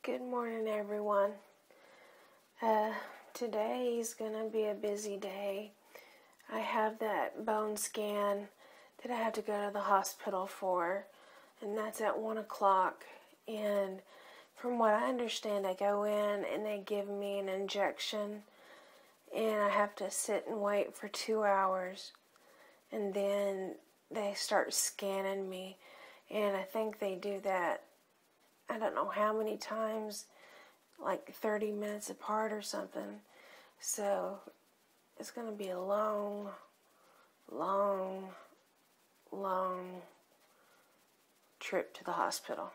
Good morning, everyone. Today's gonna be a busy day. I have that bone scan that I have to go to the hospital for, and that's at 1 o'clock. And from what I understand, I go in and they give me an injection, and I have to sit and wait for 2 hours, and then they start scanning me, and I think they do that, I don't know how many times, like 30 minutes apart or something. So it's going to be a long trip to the hospital.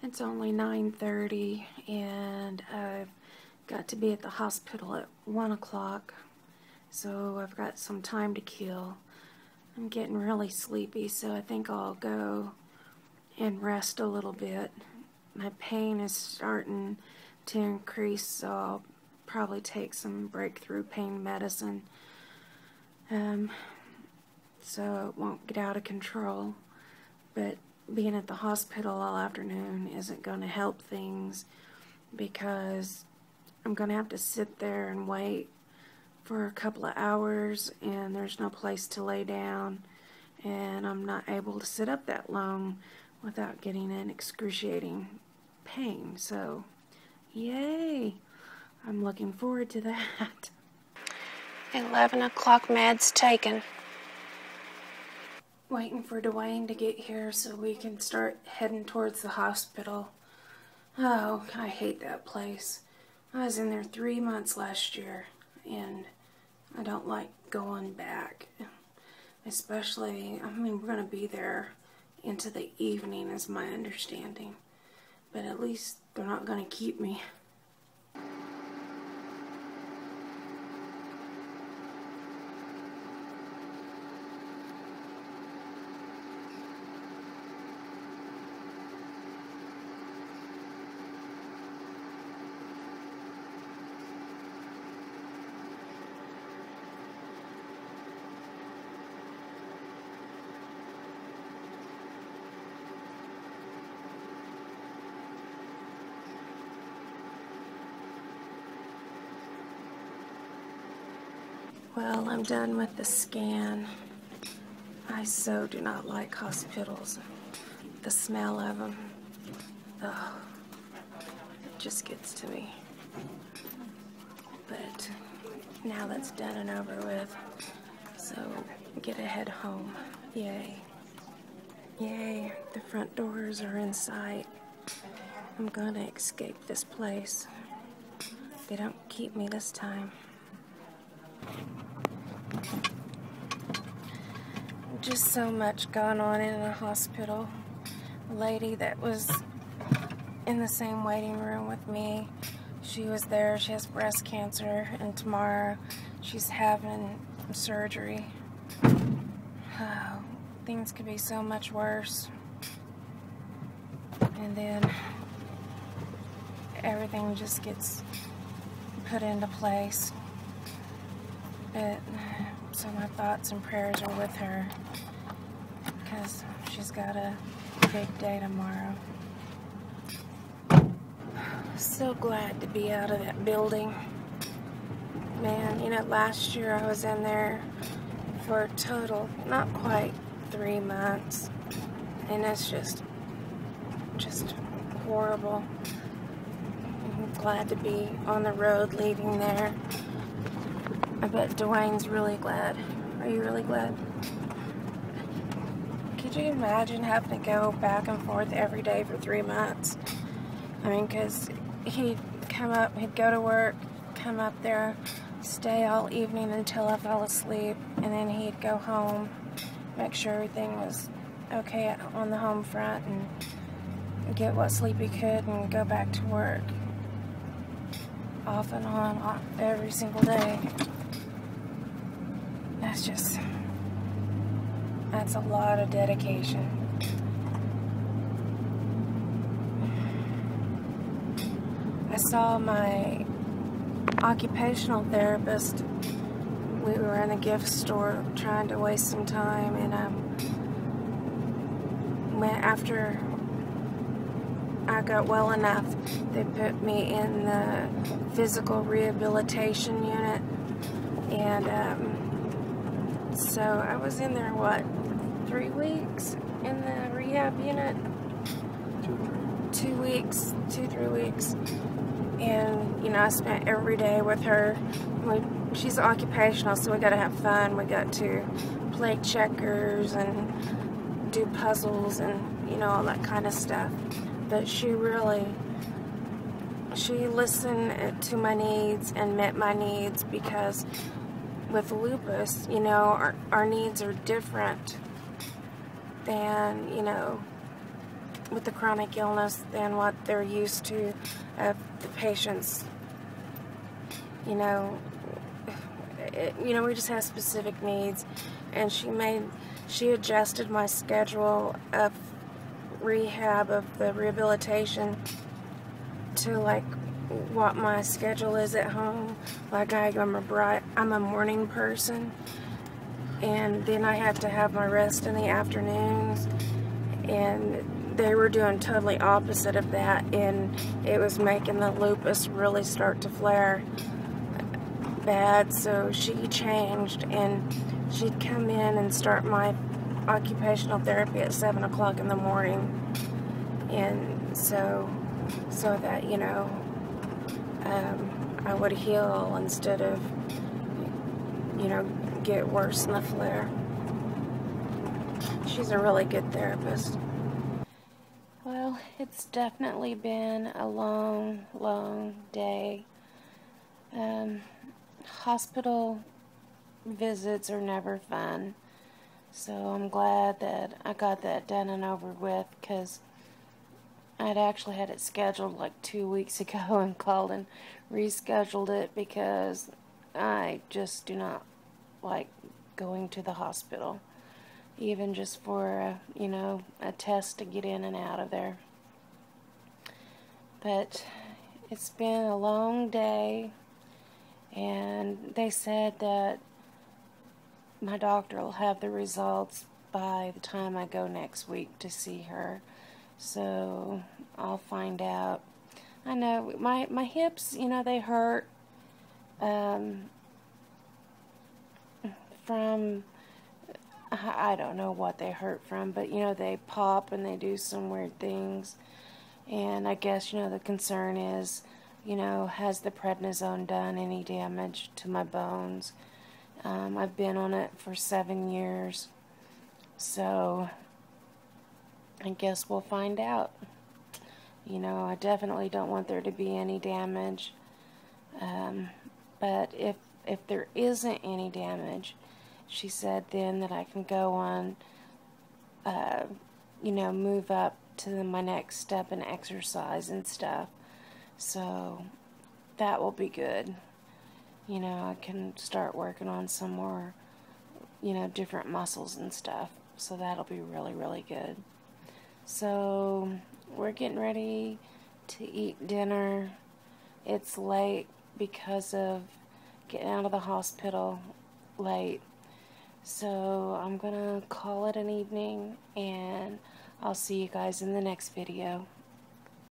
It's only 9:30 and I've got to be at the hospital at 1 o'clock. So I've got some time to kill. I'm getting really sleepy, so I think I'll go and rest a little bit. My pain is starting to increase, so I'll probably take some breakthrough pain medicine so it won't get out of control. But being at the hospital all afternoon isn't going to help things, because I'm going to have to sit there and wait for a couple of hours, and there's no place to lay down, and I'm not able to sit up that long without getting an excruciating pain. So, yay! I'm looking forward to that. 11 o'clock meds taken. Waiting for Dwayne to get here so we can start heading towards the hospital. Oh, I hate that place. I was in there 3 months last year, and I don't like going back. Especially, we're going to be there into the evening is my understanding. But at least they're not going to keep me. Well, I'm done with the scan. I so do not like hospitals. The smell of them, oh, it just gets to me. But now that's done and over with, so get to head home. Yay. Yay, the front doors are in sight. I'm gonna escape this place. They don't keep me this time. Just so much going on in a hospital. A lady that was in the same waiting room with me, she was there. She has breast cancer, and tomorrow she's having surgery. Oh, things could be so much worse. And then everything just gets put into place. But so my thoughts and prayers are with her, because she's got a big day tomorrow. So glad to be out of that building. Man, last year I was in there for a total, not quite 3 months, and it's just horrible. I'm glad to be on the road leaving there. I bet Dwayne's really glad. Are you really glad? Could you imagine having to go back and forth every day for 3 months? Because he'd come up, he'd go to work, come up there, stay all evening until I fell asleep, and then he'd go home, make sure everything was okay on the home front, and get what sleep he could, and go back to work. Off and on, every single day. That's a lot of dedication. I saw my occupational therapist. We were in a gift store trying to waste some time, and after I got well enough, they put me in the physical rehabilitation unit. And so I was in there, what, 3 weeks in the rehab unit? 2 weeks, 2-3 weeks. And, you know, I spent every day with her. She's occupational, so we got to have fun. We got to play checkers and do puzzles and, you know, all that kind of stuff. But she listened to my needs and met my needs, because with lupus, you know, our needs are different than, you know, with the chronic illness than what they're used to of the patients. You know, we just have specific needs, and she adjusted my schedule of rehab, of the rehabilitation, to like what my schedule is at home. Like I'm a morning person, and then I have to have my rest in the afternoons, and they were doing totally opposite of that, and it was making the lupus really start to flare bad. So she changed, and she'd come in and start my occupational therapy at 7 o'clock in the morning, and so that, you know, I would heal instead of, you know, get worse in the flare. She's a really good therapist. Well, it's definitely been a long, long day. Hospital visits are never fun, so I'm glad that I got that done and over with, because I'd actually had it scheduled like 2 weeks ago and called and rescheduled it, because I just do not like going to the hospital, even just for you know, a test to get in and out of there. But it's been a long day, and they said that my doctor will have the results by the time I go next week to see her. So I'll find out. I know my hips, you know, they hurt from, I don't know what they hurt from, but, you know, they pop and they do some weird things. And I guess, you know, the concern is, you know, has the prednisone done any damage to my bones? I've been on it for 7 years, so I guess we'll find out. You know, I definitely don't want there to be any damage, but if there isn't any damage, she said then that I can go on, you know, move up to my next step in exercise and stuff. So that will be good. You know, I can start working on some more, you know, different muscles and stuff. So that'll be really, really good. So we're getting ready to eat dinner. It's late because of getting out of the hospital late. So I'm gonna call it an evening, and I'll see you guys in the next video.